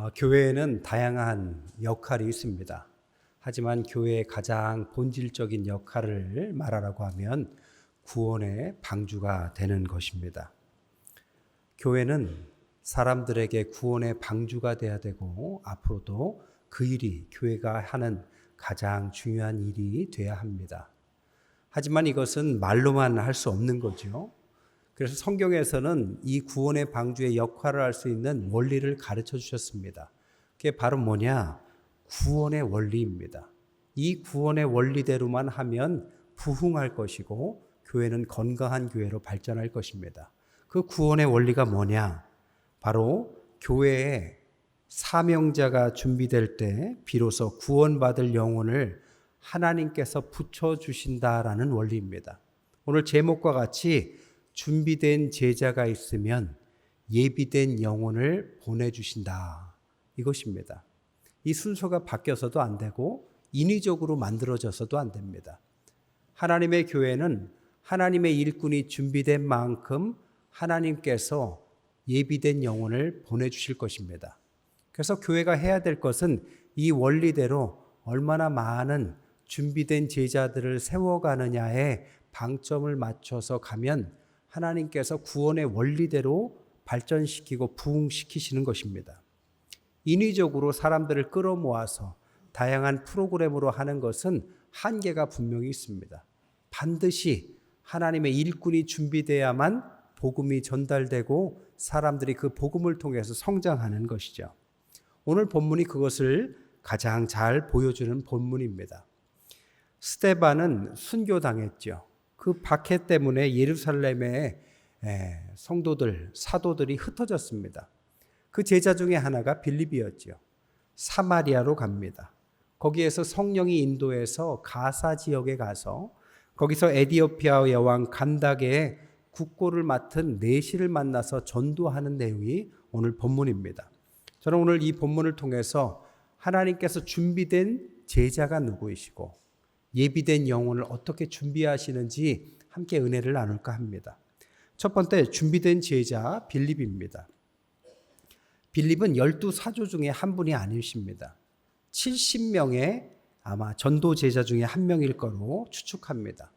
교회에는 다양한 역할이 있습니다. 하지만 교회의 가장 본질적인 역할을 말하라고 하면 구원의 방주가 되는 것입니다. 교회는 사람들에게 구원의 방주가 되어야 되고 앞으로도 그 일이 교회가 하는 가장 중요한 일이 되어야 합니다. 하지만 이것은 말로만 할 수 없는 거죠. 그래서 성경에서는 이 구원의 방주의 역할을 할 수 있는 원리를 가르쳐 주셨습니다. 그게 바로 뭐냐? 구원의 원리입니다. 이 구원의 원리대로만 하면 부흥할 것이고 교회는 건강한 교회로 발전할 것입니다. 그 구원의 원리가 뭐냐? 바로 교회에 사명자가 준비될 때 비로소 구원받을 영혼을 하나님께서 붙여주신다라는 원리입니다. 오늘 제목과 같이 준비된 제자가 있으면 예비된 영혼을 보내주신다. 이것입니다. 이 순서가 바뀌어서도 안 되고 인위적으로 만들어져서도 안 됩니다. 하나님의 교회는 하나님의 일꾼이 준비된 만큼 하나님께서 예비된 영혼을 보내주실 것입니다. 그래서 교회가 해야 될 것은 이 원리대로 얼마나 많은 준비된 제자들을 세워가느냐에 방점을 맞춰서 가면 하나님께서 구원의 원리대로 발전시키고 부흥시키시는 것입니다. 인위적으로 사람들을 끌어모아서 다양한 프로그램으로 하는 것은 한계가 분명히 있습니다. 반드시 하나님의 일꾼이 준비돼야만 복음이 전달되고 사람들이 그 복음을 통해서 성장하는 것이죠. 오늘 본문이 그것을 가장 잘 보여주는 본문입니다. 스데반은 순교당했죠. 그 박해 때문에 예루살렘의 성도들, 사도들이 흩어졌습니다. 그 제자 중에 하나가 빌립이었죠. 사마리아로 갑니다. 거기에서 성령이 인도해서 가사 지역에 가서 거기서 에디오피아 여왕 간다게의 국고를 맡은 내시를 만나서 전도하는 내용이 오늘 본문입니다. 저는 오늘 이 본문을 통해서 하나님께서 준비된 제자가 누구이시고 예비된 영혼을 어떻게 준비하시는지 함께 은혜를 나눌까 합니다. 첫 번째 준비된 제자 빌립입니다. 빌립은 12사도 중에 한 분이 아니십니다. 70명의 아마 전도 제자 중에 한 명일 거로 추측합니다.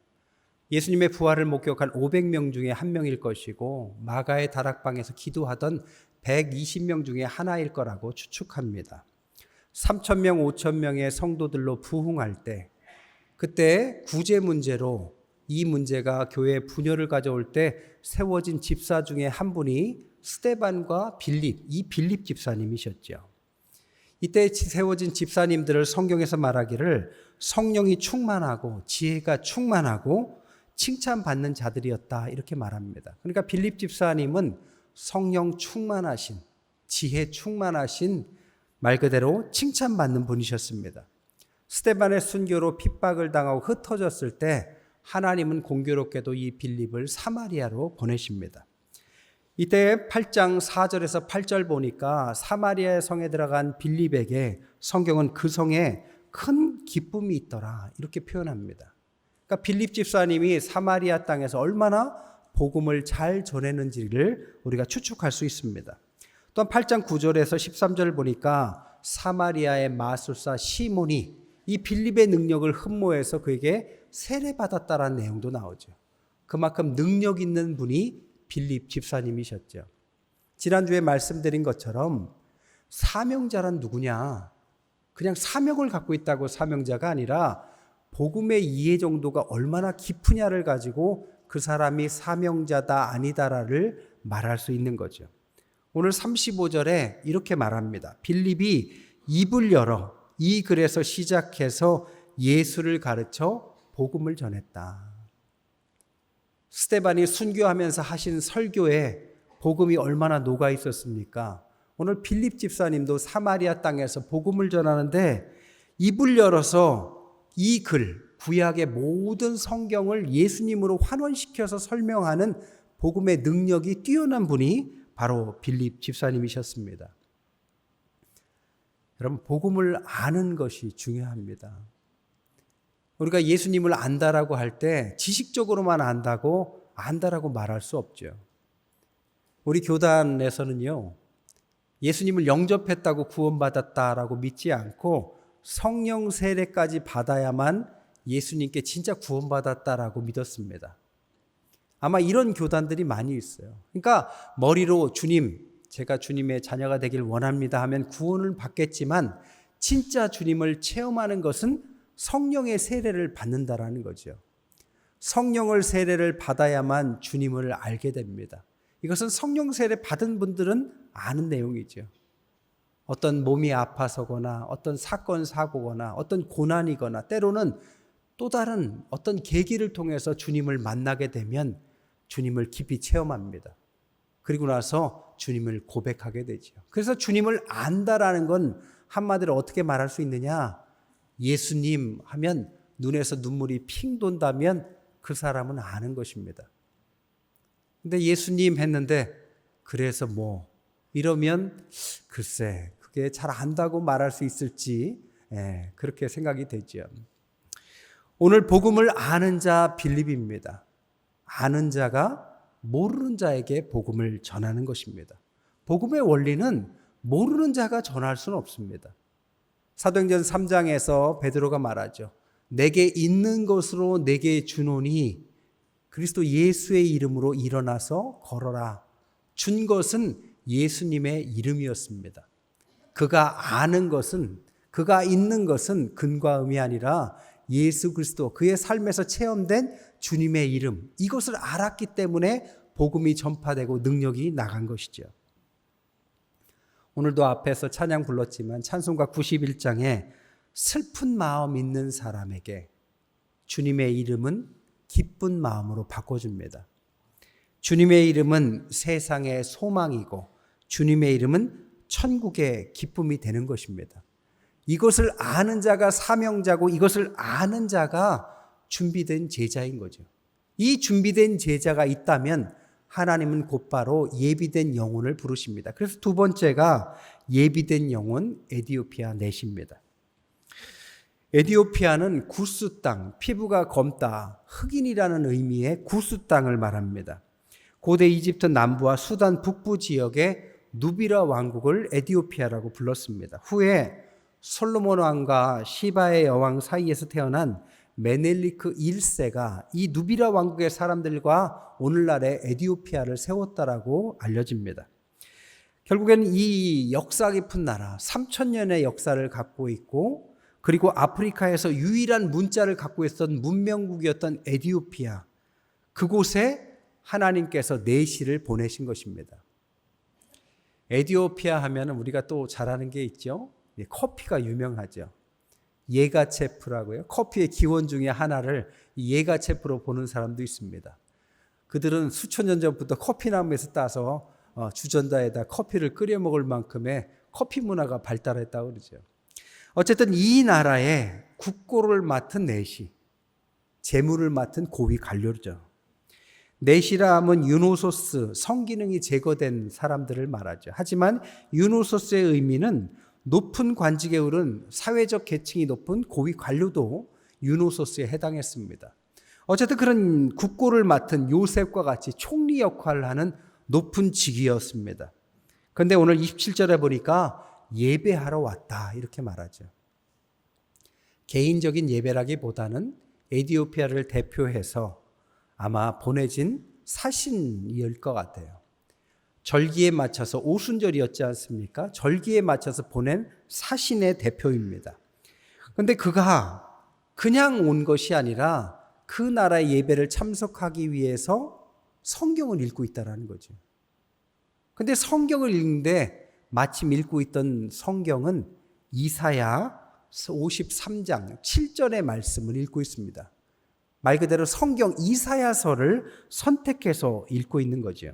예수님의 부활을 목격한 500명 중에 한 명일 것이고 마가의 다락방에서 기도하던 120명 중에 하나일 거라고 추측합니다. 3,000명, 5,000명의 성도들로 부흥할 때 그때 구제 문제로 이 문제가 교회에 분열을 가져올 때 세워진 집사 중에 한 분이 스데반과 빌립, 이 빌립 집사님이셨죠. 이때 세워진 집사님들을 성경에서 말하기를 성령이 충만하고 지혜가 충만하고 칭찬받는 자들이었다 이렇게 말합니다. 그러니까 빌립 집사님은 성령 충만하신, 지혜 충만하신 말 그대로 칭찬받는 분이셨습니다. 스데반의 순교로 핍박을 당하고 흩어졌을 때 하나님은 공교롭게도 이 빌립을 사마리아로 보내십니다. 이때 8장 4절에서 8절 보니까 사마리아의 성에 들어간 빌립에게 성경은 그 성에 큰 기쁨이 있더라 이렇게 표현합니다. 그러니까 빌립 집사님이 사마리아 땅에서 얼마나 복음을 잘 전했는지를 우리가 추측할 수 있습니다. 또한 8장 9절에서 13절 보니까 사마리아의 마술사 시몬이 이 빌립의 능력을 흠모해서 그에게 세례받았다라는 내용도 나오죠. 그만큼 능력 있는 분이 빌립 집사님이셨죠. 지난주에 말씀드린 것처럼 사명자란 누구냐? 그냥 사명을 갖고 있다고 사명자가 아니라 복음의 이해 정도가 얼마나 깊으냐를 가지고 그 사람이 사명자다 아니다를 말할 수 있는 거죠. 오늘 35절에 이렇게 말합니다. 빌립이 입을 열어 이 글에서 시작해서 예수를 가르쳐 복음을 전했다. 스데반이 순교하면서 하신 설교에 복음이 얼마나 녹아 있었습니까? 오늘 빌립 집사님도 사마리아 땅에서 복음을 전하는데 입을 열어서 이 글, 구약의 모든 성경을 예수님으로 환원시켜서 설명하는 복음의 능력이 뛰어난 분이 바로 빌립 집사님이셨습니다. 여러분, 복음을 아는 것이 중요합니다. 우리가 예수님을 안다라고 할 때 지식적으로만 안다라고 말할 수 없죠. 우리 교단에서는요, 예수님을 영접했다고 구원받았다라고 믿지 않고 성령 세례까지 받아야만 예수님께 진짜 구원받았다라고 믿었습니다. 아마 이런 교단들이 많이 있어요. 그러니까 머리로 주님, 제가 주님의 자녀가 되길 원합니다 하면 구원을 받겠지만 진짜 주님을 체험하는 것은 성령의 세례를 받는다라는 거죠. 성령을 세례를 받아야만 주님을 알게 됩니다. 이것은 성령 세례 받은 분들은 아는 내용이죠. 어떤 몸이 아파서거나 어떤 사건 사고거나 어떤 고난이거나 때로는 또 다른 어떤 계기를 통해서 주님을 만나게 되면 주님을 깊이 체험합니다. 그리고 나서 주님을 고백하게 되죠. 그래서 주님을 안다라는 건 한마디로 어떻게 말할 수 있느냐? 예수님 하면 눈에서 눈물이 핑 돈다면 그 사람은 아는 것입니다. 근데 예수님 했는데 그래서 뭐 이러면 글쎄 그게 잘 안다고 말할 수 있을지 그렇게 생각이 되죠. 오늘 복음을 아는 자 빌립입니다. 아는 자가 모르는 자에게 복음을 전하는 것입니다. 복음의 원리는 모르는 자가 전할 수는 없습니다. 사도행전 3장에서 베드로가 말하죠. 내게 있는 것으로 내게 주노니 그리스도 예수의 이름으로 일어나서 걸어라. 준 것은 예수님의 이름이었습니다. 그가 아는 것은, 그가 있는 것은 근과 음이 아니라 예수 그리스도, 그의 삶에서 체험된 주님의 이름, 이것을 알았기 때문에 복음이 전파되고 능력이 나간 것이죠. 오늘도 앞에서 찬양 불렀지만 찬송가 91장에 슬픈 마음 있는 사람에게 주님의 이름은 기쁜 마음으로 바꿔줍니다. 주님의 이름은 세상의 소망이고 주님의 이름은 천국의 기쁨이 되는 것입니다. 이것을 아는 자가 사명자고 이것을 아는 자가 준비된 제자인 거죠. 이 준비된 제자가 있다면 하나님은 곧바로 예비된 영혼을 부르십니다. 그래서 두 번째가 예비된 영혼 에디오피아 넷입니다. 에디오피아는 구스 땅, 피부가 검다, 흑인이라는 의미의 구스 땅을 말합니다. 고대 이집트 남부와 수단 북부 지역의 누비라 왕국을 에디오피아라고 불렀습니다. 후에 솔로몬 왕과 시바의 여왕 사이에서 태어난 메넬리크 1세가 이 누비라 왕국의 사람들과 오늘날의 에디오피아를 세웠다라고 알려집니다. 결국에는 이 역사 깊은 나라, 3000년의 역사를 갖고 있고 그리고 아프리카에서 유일한 문자를 갖고 있었던 문명국이었던 에디오피아, 그곳에 하나님께서 내시를 보내신 것입니다. 에디오피아 하면 우리가 또 잘 아는 게 있죠. 커피가 유명하죠. 예가체프라고요. 커피의 기원 중에 하나를 예가체프로 보는 사람도 있습니다. 그들은 수천 년 전부터 커피나무에서 따서 주전자에다 커피를 끓여 먹을 만큼의 커피 문화가 발달했다고 그러죠. 어쨌든 이 나라의 국고를 맡은 내시, 재물을 맡은 고위 관료죠. 내시라 하면 유노소스, 성기능이 제거된 사람들을 말하죠. 하지만 유노소스의 의미는 높은 관직에 오른 사회적 계층이 높은 고위 관료도 유노소스에 해당했습니다. 어쨌든 그런 국고를 맡은 요셉과 같이 총리 역할을 하는 높은 직위였습니다. 그런데 오늘 27절에 보니까 예배하러 왔다 이렇게 말하죠. 개인적인 예배라기보다는 에디오피아를 대표해서 아마 보내진 사신일 것 같아요. 절기에 맞춰서 오순절이었지 않습니까? 절기에 맞춰서 보낸 사신의 대표입니다. 그런데 그가 그냥 온 것이 아니라 그 나라의 예배를 참석하기 위해서 성경을 읽고 있다는 거죠. 그런데 성경을 읽는데 마침 읽고 있던 성경은 이사야 53장 7절의 말씀을 읽고 있습니다. 말 그대로 성경 이사야서를 선택해서 읽고 있는 거죠.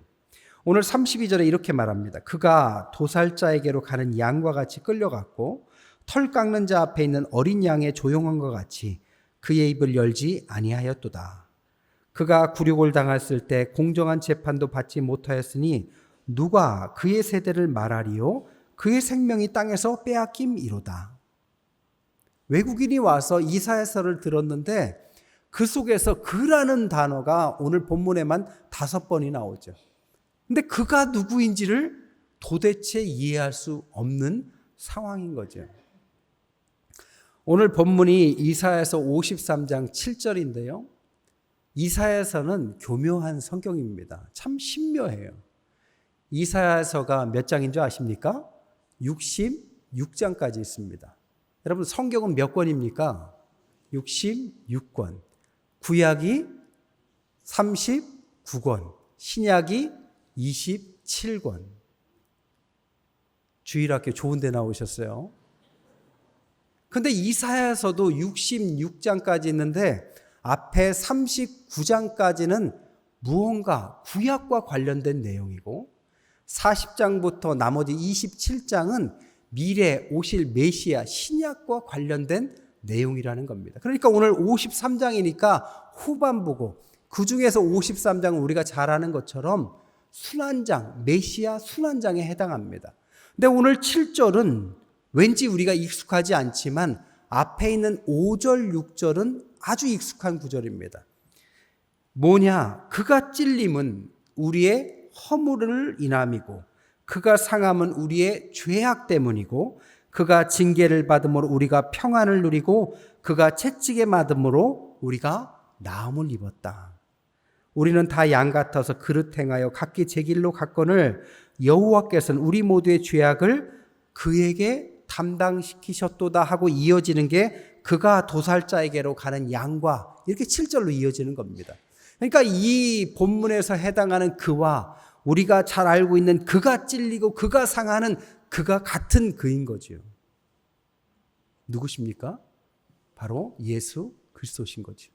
오늘 32절에 이렇게 말합니다. 그가 도살자에게로 가는 양과 같이 끌려갔고 털 깎는 자 앞에 있는 어린 양의 조용한 것 같이 그의 입을 열지 아니하였도다. 그가 굴욕을 당했을 때 공정한 재판도 받지 못하였으니 누가 그의 세대를 말하리요? 그의 생명이 땅에서 빼앗김이로다. 외국인이 와서 이사야서를 들었는데 그 속에서 그라는 단어가 오늘 본문에만 5번이 나오죠. 근데 그가 누구인지를 도대체 이해할 수 없는 상황인 거죠. 오늘 본문이 이사야서 53장 7절인데요. 이사야서는 교묘한 성경입니다. 참 신묘해요. 이사야서가 몇 장인 줄 아십니까? 66장까지 있습니다. 여러분 성경은 몇 권입니까? 66권. 구약이 39권, 신약이 27권. 주일학교 좋은 데 나오셨어요. 근데 이사야서도 66장까지 있는데 앞에 39장까지는 무언가 구약과 관련된 내용이고 40장부터 나머지 27장은 미래 오실 메시아 신약과 관련된 내용이라는 겁니다. 그러니까 오늘 53장이니까 후반부고 그 중에서 53장은 우리가 잘 아는 것처럼 순환장, 메시아 순환장에 해당합니다. 근데 오늘 7절은 왠지 우리가 익숙하지 않지만 앞에 있는 5절, 6절은 아주 익숙한 구절입니다. 뭐냐? 그가 찔림은 우리의 허물을 인함이고 그가 상함은 우리의 죄악 때문이고 그가 징계를 받음으로 우리가 평안을 누리고 그가 채찍에 맞음으로 우리가 나음을 입었다. 우리는 다 양 같아서 그릇 행하여 각기 제 길로 갔거늘 여호와께서는 우리 모두의 죄악을 그에게 담당시키셨도다 하고 이어지는 게 그가 도살자에게로 가는 양과 이렇게 7절로 이어지는 겁니다. 그러니까 이 본문에서 해당하는 그와 우리가 잘 알고 있는 그가 찔리고 그가 상하는 그가 같은 그인 거죠. 누구십니까? 바로 예수 그리스도신 거죠.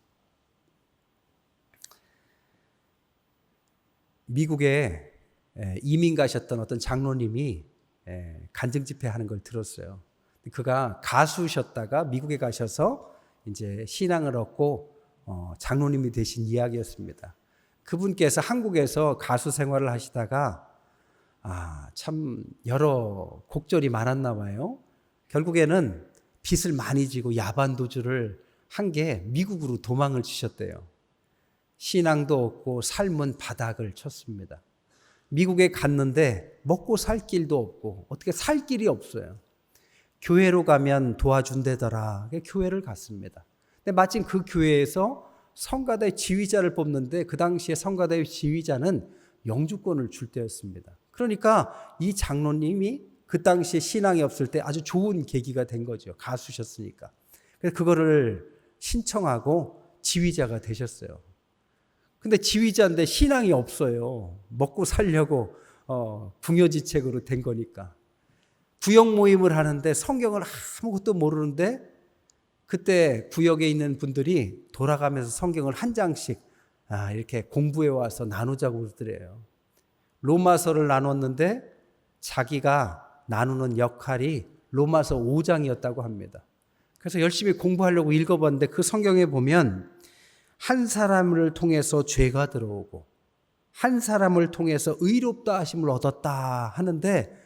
미국에 이민 가셨던 어떤 장로님이 간증 집회하는 걸 들었어요. 그가 가수셨다가 미국에 가셔서 이제 신앙을 얻고 장로님이 되신 이야기였습니다. 그분께서 한국에서 가수 생활을 하시다가 참 여러 곡절이 많았나 봐요. 결국에는 빚을 많이 지고 야반도주를 한 게 미국으로 도망을 치셨대요. 신앙도 없고 삶은 바닥을 쳤습니다. 미국에 갔는데 먹고 살 길도 없고 어떻게 살 길이 없어요. 교회로 가면 도와준대더라. 교회를 갔습니다. 근데 마침 그 교회에서 성가대 지휘자를 뽑는데 그 당시에 성가대 지휘자는 영주권을 줄 때였습니다. 그러니까 이 장로님이 그 당시에 신앙이 없을 때 아주 좋은 계기가 된 거죠. 가수셨으니까. 그래서 그거를 신청하고 지휘자가 되셨어요. 근데 지휘자인데 신앙이 없어요. 먹고 살려고 궁여지책으로 된 거니까. 구역 모임을 하는데 성경을 아무것도 모르는데 그때 구역에 있는 분들이 돌아가면서 성경을 한 장씩 이렇게 공부해 와서 나누자고 그러더래요. 로마서를 나눴는데 자기가 나누는 역할이 로마서 5장이었다고 합니다. 그래서 열심히 공부하려고 읽어봤는데 그 성경에 보면 한 사람을 통해서 죄가 들어오고 한 사람을 통해서 의롭다 하심을 얻었다 하는데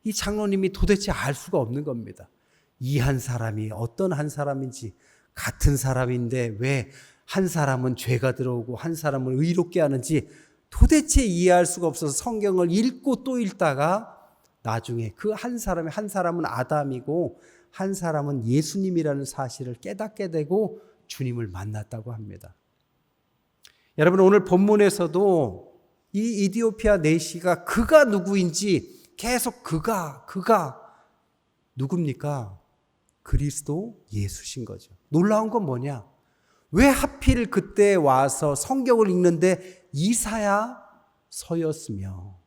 이 장로님이 도대체 알 수가 없는 겁니다. 이 한 사람이 어떤 한 사람인지 같은 사람인데 왜 한 사람은 죄가 들어오고 한 사람을 의롭게 하는지 도대체 이해할 수가 없어서 성경을 읽고 또 읽다가 나중에 그 한 사람은 아담이고 한 사람은 예수님이라는 사실을 깨닫게 되고 주님을 만났다고 합니다. 여러분 오늘 본문에서도 이 이디오피아 내시가 그가 누구인지 계속 그가 누굽니까? 그리스도 예수신 거죠. 놀라운 건 뭐냐? 왜 하필 그때 와서 성경을 읽는데 이사야서였으며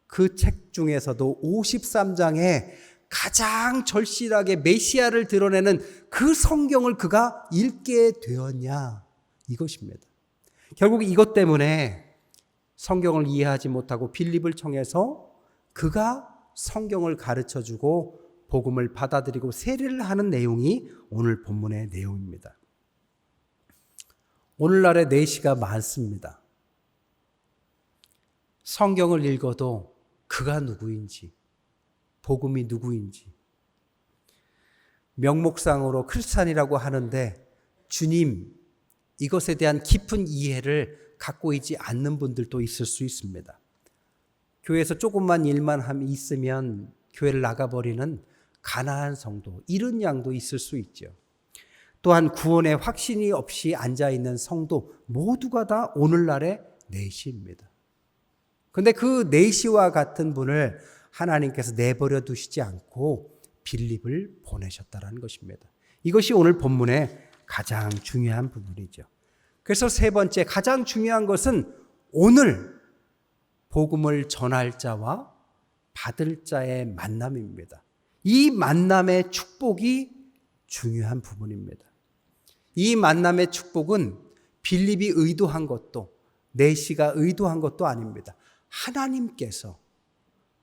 그 책 중에서도 53장에 가장 절실하게 메시아를 드러내는 그 성경을 그가 읽게 되었냐? 이것입니다. 결국 이것 때문에 성경을 이해하지 못하고 빌립을 청해서 그가 성경을 가르쳐주고 복음을 받아들이고 세례를 하는 내용이 오늘 본문의 내용입니다. 오늘날의 내시가 많습니다. 성경을 읽어도 그가 누구인지, 복음이 누구인지, 명목상으로 크리스찬이라고 하는데 주님, 이것에 대한 깊은 이해를 갖고 있지 않는 분들도 있을 수 있습니다. 교회에서 조금만 일만 있으면 교회를 나가버리는 가난한 성도, 이런 양도 있을 수 있죠. 또한 구원의 확신이 없이 앉아있는 성도 모두가 다 오늘날의 내시입니다. 그런데 그 내시와 같은 분을 하나님께서 내버려 두시지 않고 빌립을 보내셨다는 것입니다. 이것이 오늘 본문의 가장 중요한 부분이죠. 그래서 세 번째, 가장 중요한 것은 오늘 복음을 전할 자와 받을 자의 만남입니다. 이 만남의 축복이 중요한 부분입니다. 이 만남의 축복은 빌립이 의도한 것도 내시가 의도한 것도 아닙니다. 하나님께서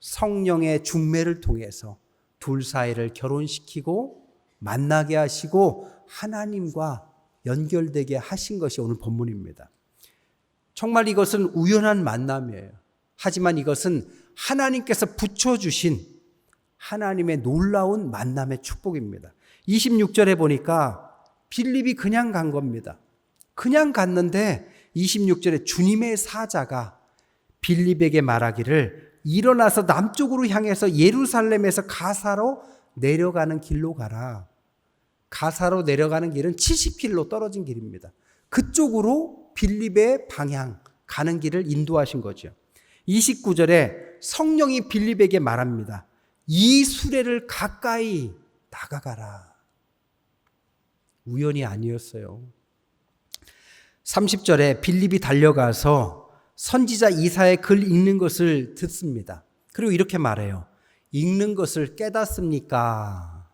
성령의 중매를 통해서 둘 사이를 결혼시키고 만나게 하시고 하나님과 연결되게 하신 것이 오늘 본문입니다. 정말 이것은 우연한 만남이에요. 하지만 이것은 하나님께서 붙여주신 하나님의 놀라운 만남의 축복입니다. 26절에 보니까 빌립이 그냥 간 겁니다. 그냥 갔는데 26절에 주님의 사자가 빌립에게 말하기를 일어나서 남쪽으로 향해서 예루살렘에서 가사로 내려가는 길로 가라. 가사로 내려가는 길은 70킬로 떨어진 길입니다. 그쪽으로 빌립의 방향, 가는 길을 인도하신 거죠. 29절에 성령이 빌립에게 말합니다. 이 수레를 가까이 다가가라. 우연이 아니었어요. 30절에 빌립이 달려가서 선지자 이사야의 글 읽는 것을 듣습니다. 그리고 이렇게 말해요. 읽는 것을 깨닫습니까?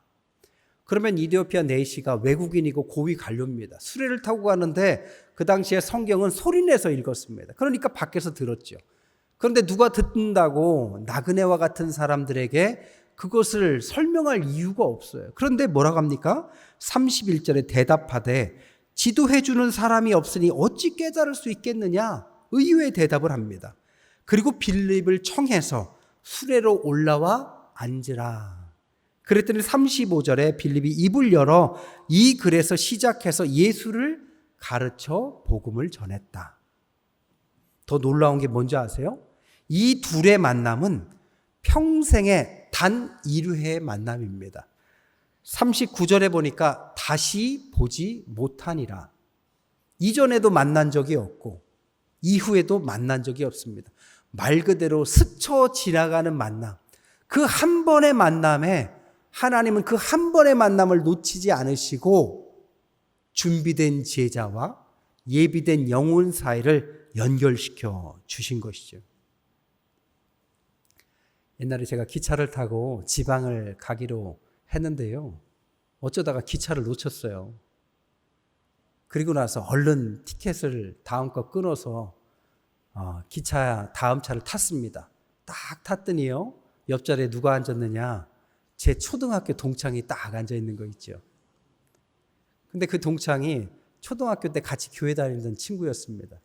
그러면 이디오피아 내시가 외국인이고 고위 관료입니다. 수레를 타고 가는데 그 당시에 성경은 소리내서 읽었습니다. 그러니까 밖에서 들었죠. 그런데 누가 듣는다고 나그네와 같은 사람들에게 그것을 설명할 이유가 없어요. 그런데 뭐라고 합니까? 31절에 대답하되 지도해 주는 사람이 없으니 어찌 깨달을 수 있겠느냐? 의외의 대답을 합니다. 그리고 빌립을 청해서 수레로 올라와 앉으라. 그랬더니 35절에 빌립이 입을 열어 이 글에서 시작해서 예수를 가르쳐 복음을 전했다. 더 놀라운 게 뭔지 아세요? 이 둘의 만남은 평생의 단 1회의 만남입니다. 39절에 보니까 다시 보지 못하니라. 이전에도 만난 적이 없고 이후에도 만난 적이 없습니다. 말 그대로 스쳐 지나가는 만남. 그 한 번의 만남에 하나님은 그 한 번의 만남을 놓치지 않으시고 준비된 제자와 예비된 영혼 사이를 연결시켜 주신 것이죠. 옛날에 제가 기차를 타고 지방을 가기로 했는데요. 어쩌다가 기차를 놓쳤어요. 그리고 나서 얼른 티켓을 다음 거 끊어서 기차 다음 차를 탔습니다. 딱 탔더니요. 옆자리에 누가 앉았느냐. 제 초등학교 동창이 딱 앉아 있는 거 있죠. 근데 그 동창이 초등학교 때 같이 교회 다니던 친구였습니다.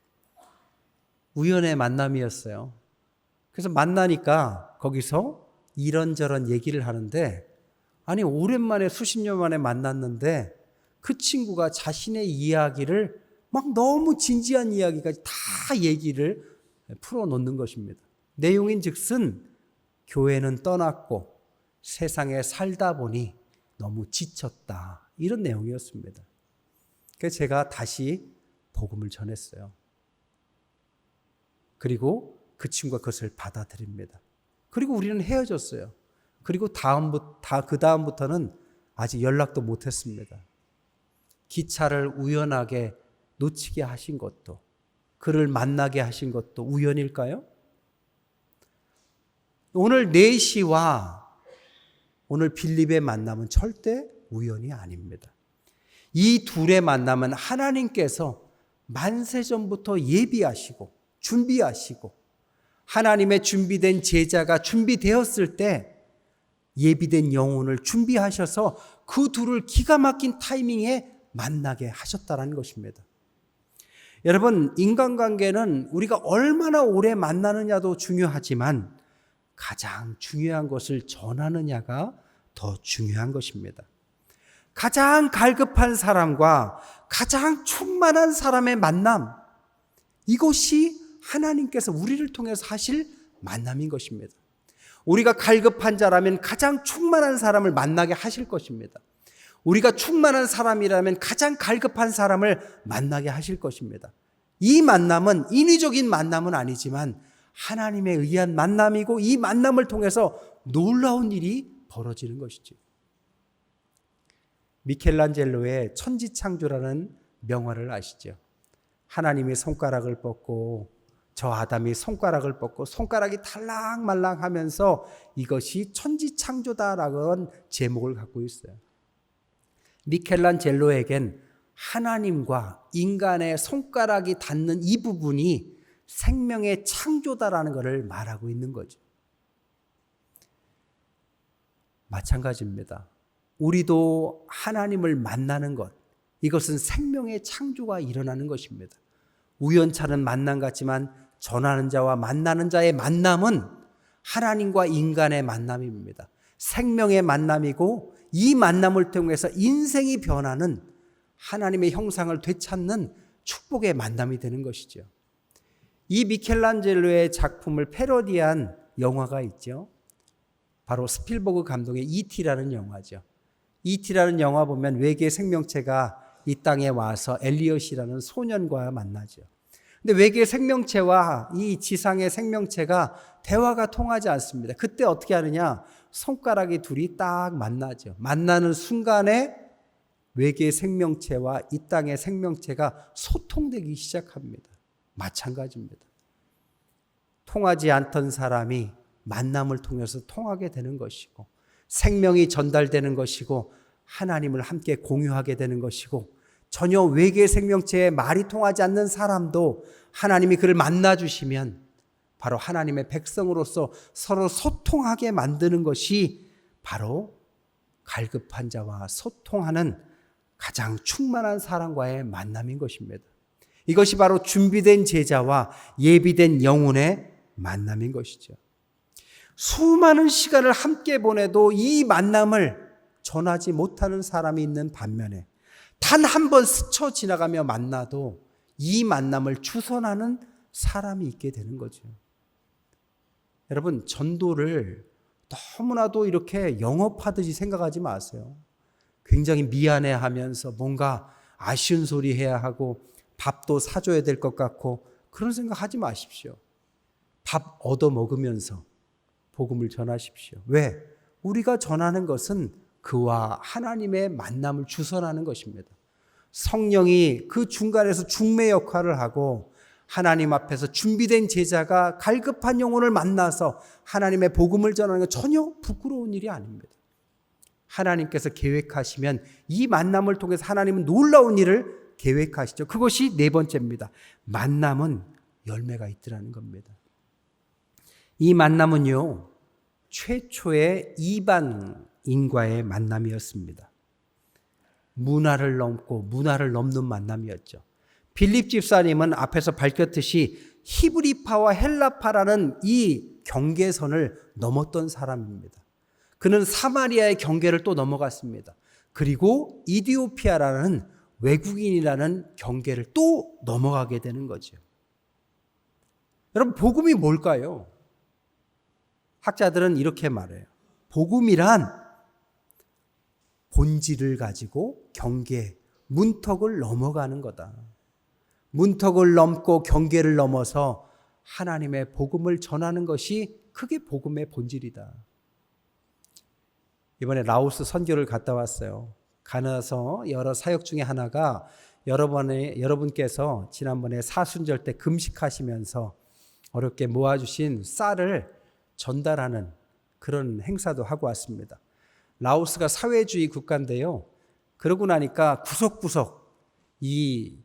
우연의 만남이었어요. 그래서 만나니까 거기서 이런저런 얘기를 하는데 아니 오랜만에 수십 년 만에 만났는데 그 친구가 자신의 이야기를 막 너무 진지한 이야기까지 다 얘기를 풀어놓는 것입니다. 내용인 즉슨 교회는 떠났고 세상에 살다 보니 너무 지쳤다. 이런 내용이었습니다. 그래서 제가 다시 복음을 전했어요. 그리고 그 친구가 그것을 받아들입니다. 그리고 우리는 헤어졌어요. 그리고 그 다음부터는 아직 연락도 못했습니다. 기차를 우연하게 놓치게 하신 것도 그를 만나게 하신 것도 우연일까요? 오늘 내시와 오늘 빌립의 만남은 절대 우연이 아닙니다. 이 둘의 만남은 하나님께서 만세전부터 예비하시고 준비하시고 하나님의 준비된 제자가 준비되었을 때 예비된 영혼을 준비하셔서 그 둘을 기가 막힌 타이밍에 만나게 하셨다는 것입니다. 여러분, 인간관계는 우리가 얼마나 오래 만나느냐도 중요하지만 가장 중요한 것을 전하느냐가 더 중요한 것입니다. 가장 갈급한 사람과 가장 충만한 사람의 만남, 이것이 하나님께서 우리를 통해서 하실 만남인 것입니다. 우리가 갈급한 자라면 가장 충만한 사람을 만나게 하실 것입니다. 우리가 충만한 사람이라면 가장 갈급한 사람을 만나게 하실 것입니다. 이 만남은 인위적인 만남은 아니지만 하나님에 의한 만남이고 이 만남을 통해서 놀라운 일이 벌어지는 것이죠. 미켈란젤로의 천지창조라는 명화를 아시죠? 하나님이 손가락을 뻗고 저 아담이 손가락을 뻗고 손가락이 달랑말랑하면서 이것이 천지창조다라는 제목을 갖고 있어요. 미켈란젤로에겐 하나님과 인간의 손가락이 닿는 이 부분이 생명의 창조다라는 것을 말하고 있는 거죠. 마찬가지입니다. 우리도 하나님을 만나는 것, 이것은 생명의 창조가 일어나는 것입니다. 우연찮은 만남 같지만 전하는 자와 만나는 자의 만남은 하나님과 인간의 만남입니다. 생명의 만남이고 이 만남을 통해서 인생이 변하는 하나님의 형상을 되찾는 축복의 만남이 되는 것이죠. 이 미켈란젤로의 작품을 패러디한 영화가 있죠. 바로 스필버그 감독의 E.T.라는 영화죠. E.T.라는 영화 보면 외계 생명체가 이 땅에 와서 엘리엇이라는 소년과 만나죠. 근데 외계 생명체와 이 지상의 생명체가 대화가 통하지 않습니다. 그때 어떻게 하느냐? 손가락이 둘이 딱 만나죠. 만나는 순간에 외계 생명체와 이 땅의 생명체가 소통되기 시작합니다. 마찬가지입니다. 통하지 않던 사람이 만남을 통해서 통하게 되는 것이고 생명이 전달되는 것이고 하나님을 함께 공유하게 되는 것이고 전혀 외계 생명체의 말이 통하지 않는 사람도 하나님이 그를 만나주시면 바로 하나님의 백성으로서 서로 소통하게 만드는 것이 바로 갈급한 자와 소통하는 가장 충만한 사람과의 만남인 것입니다. 이것이 바로 준비된 제자와 예비된 영혼의 만남인 것이죠. 수많은 시간을 함께 보내도 이 만남을 전하지 못하는 사람이 있는 반면에 단 한 번 스쳐 지나가며 만나도 이 만남을 추선하는 사람이 있게 되는 거죠. 여러분, 전도를 너무나도 이렇게 영업하듯이 생각하지 마세요. 굉장히 미안해하면서 뭔가 아쉬운 소리 해야 하고 밥도 사줘야 될 것 같고 그런 생각하지 마십시오. 밥 얻어 먹으면서 복음을 전하십시오. 왜? 우리가 전하는 것은 그와 하나님의 만남을 주선하는 것입니다. 성령이 그 중간에서 중매 역할을 하고 하나님 앞에서 준비된 제자가 갈급한 영혼을 만나서 하나님의 복음을 전하는 건 전혀 부끄러운 일이 아닙니다. 하나님께서 계획하시면 이 만남을 통해서 하나님은 놀라운 일을 계획하시죠. 그것이 네 번째입니다. 만남은 열매가 있더라는 겁니다. 이 만남은요, 최초의 이방인과의 만남이었습니다. 문화를 넘고 문화를 넘는 만남이었죠. 빌립 집사님은 앞에서 밝혔듯이 히브리파와 헬라파라는 이 경계선을 넘었던 사람입니다. 그는 사마리아의 경계를 또 넘어갔습니다. 그리고 이디오피아라는 외국인이라는 경계를 또 넘어가게 되는 거죠. 여러분, 복음이 뭘까요? 학자들은 이렇게 말해요. 복음이란 본질을 가지고 경계, 문턱을 넘어가는 거다. 문턱을 넘고 경계를 넘어서 하나님의 복음을 전하는 것이 그게 복음의 본질이다. 이번에 라오스 선교를 갔다 왔어요. 가나서 여러 사역 중에 하나가 여러분께서 지난번에 사순절 때 금식하시면서 어렵게 모아주신 쌀을 전달하는 그런 행사도 하고 왔습니다. 라오스가 사회주의 국가인데요. 그러고 나니까 구석구석 이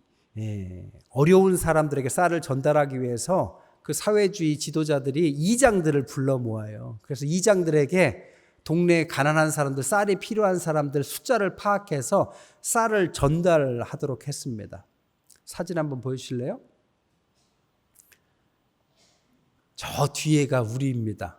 어려운 사람들에게 쌀을 전달하기 위해서 그 사회주의 지도자들이 이장들을 불러 모아요. 그래서 이장들에게 동네 가난한 사람들, 쌀이 필요한 사람들 숫자를 파악해서 쌀을 전달하도록 했습니다. 사진 한번 보여주실래요? 저 뒤에가 우리입니다.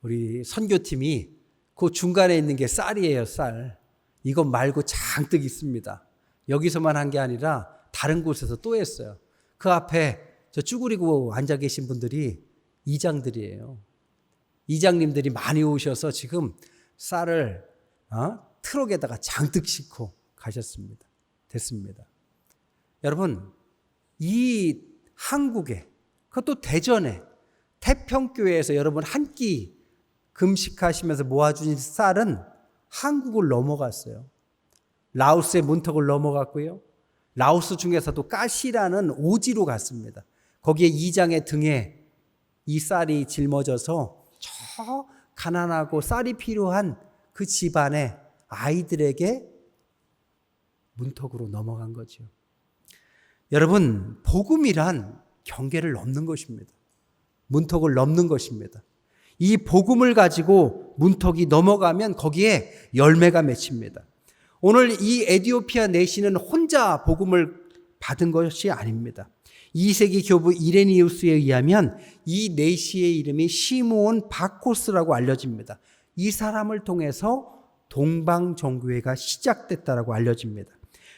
우리 선교팀이 그 중간에 있는 게 쌀이에요, 쌀. 이것 말고 잔뜩 있습니다. 여기서만 한 게 아니라 다른 곳에서 또 했어요. 그 앞에 저 쭈그리고 앉아 계신 분들이 이장들이에요. 이장님들이 많이 오셔서 지금 쌀을 트럭에다가 장득 싣고 가셨습니다. 됐습니다. 여러분, 이 한국에, 그것도 대전에 태평교회에서 여러분 한 끼 금식하시면서 모아주신 쌀은 한국을 넘어갔어요. 라오스의 문턱을 넘어갔고요. 라오스 중에서도 까시라는 오지로 갔습니다. 거기에 이장의 등에 이 쌀이 짊어져서 저 가난하고 쌀이 필요한 그 집안의 아이들에게 문턱으로 넘어간 거죠. 여러분, 복음이란 경계를 넘는 것입니다. 문턱을 넘는 것입니다. 이 복음을 가지고 문턱이 넘어가면 거기에 열매가 맺힙니다. 오늘 이 에디오피아 내시는 혼자 복음을 받은 것이 아닙니다. 2세기 교부 이레니우스에 의하면 이 내시의 이름이 시므온 바코스라고 알려집니다. 이 사람을 통해서 동방정교회가 시작됐다라고 알려집니다.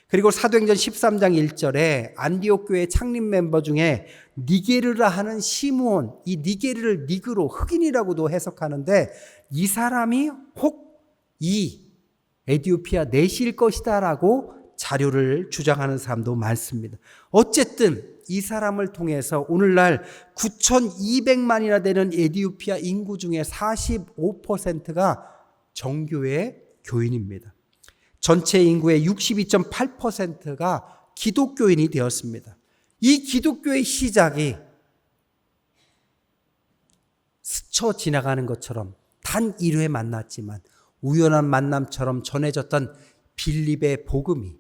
그리고 사도행전 13장 1절에 안디옥 교회 창립 멤버 중에 니게르라 하는 시므온, 이 니게르를 니그로 흑인이라고도 해석하는데 이 사람이 혹 이 에디오피아 내시일 것이다라고 자료를 주장하는 사람도 많습니다. 어쨌든 이 사람을 통해서 오늘날 9,200만이나 되는 에디오피아 인구 중에 45%가 정교회 교인입니다. 전체 인구의 62.8%가 기독교인이 되었습니다. 이 기독교의 시작이 스쳐 지나가는 것처럼 단 1회 만났지만 우연한 만남처럼 전해졌던 빌립의 복음이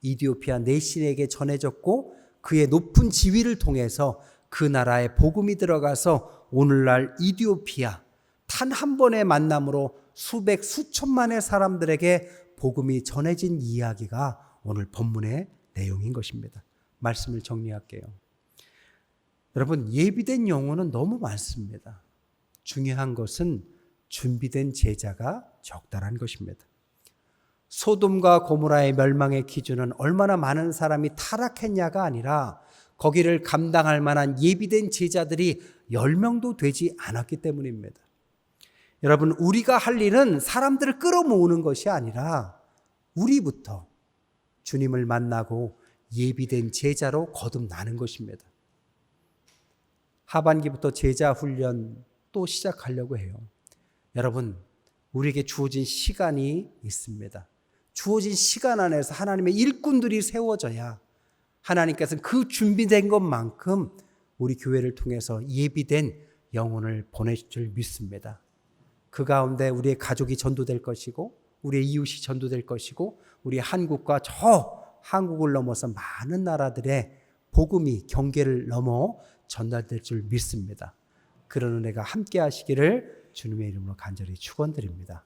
이디오피아 내신에게 전해졌고 그의 높은 지위를 통해서 그 나라에 복음이 들어가서 오늘날 이디오피아 단 한 번의 만남으로 수백 수천만의 사람들에게 복음이 전해진 이야기가 오늘 본문의 내용인 것입니다. 말씀을 정리할게요. 여러분, 예비된 영혼은 너무 많습니다. 중요한 것은 준비된 제자가 적다란 것입니다. 소돔과 고모라의 멸망의 기준은 얼마나 많은 사람이 타락했냐가 아니라 거기를 감당할 만한 예비된 제자들이 10명도 되지 않았기 때문입니다. 여러분, 우리가 할 일은 사람들을 끌어모으는 것이 아니라 우리부터 주님을 만나고 예비된 제자로 거듭나는 것입니다. 하반기부터 제자 훈련 또 시작하려고 해요. 여러분, 우리에게 주어진 시간이 있습니다. 주어진 시간 안에서 하나님의 일꾼들이 세워져야 하나님께서는 그 준비된 것만큼 우리 교회를 통해서 예비된 영혼을 보내실 줄 믿습니다. 그 가운데 우리의 가족이 전도될 것이고 우리의 이웃이 전도될 것이고 우리 한국과 저 한국을 넘어서 많은 나라들의 복음이 경계를 넘어 전달될 줄 믿습니다. 그런 은혜가 함께 하시기를 주님의 이름으로 간절히 축원드립니다.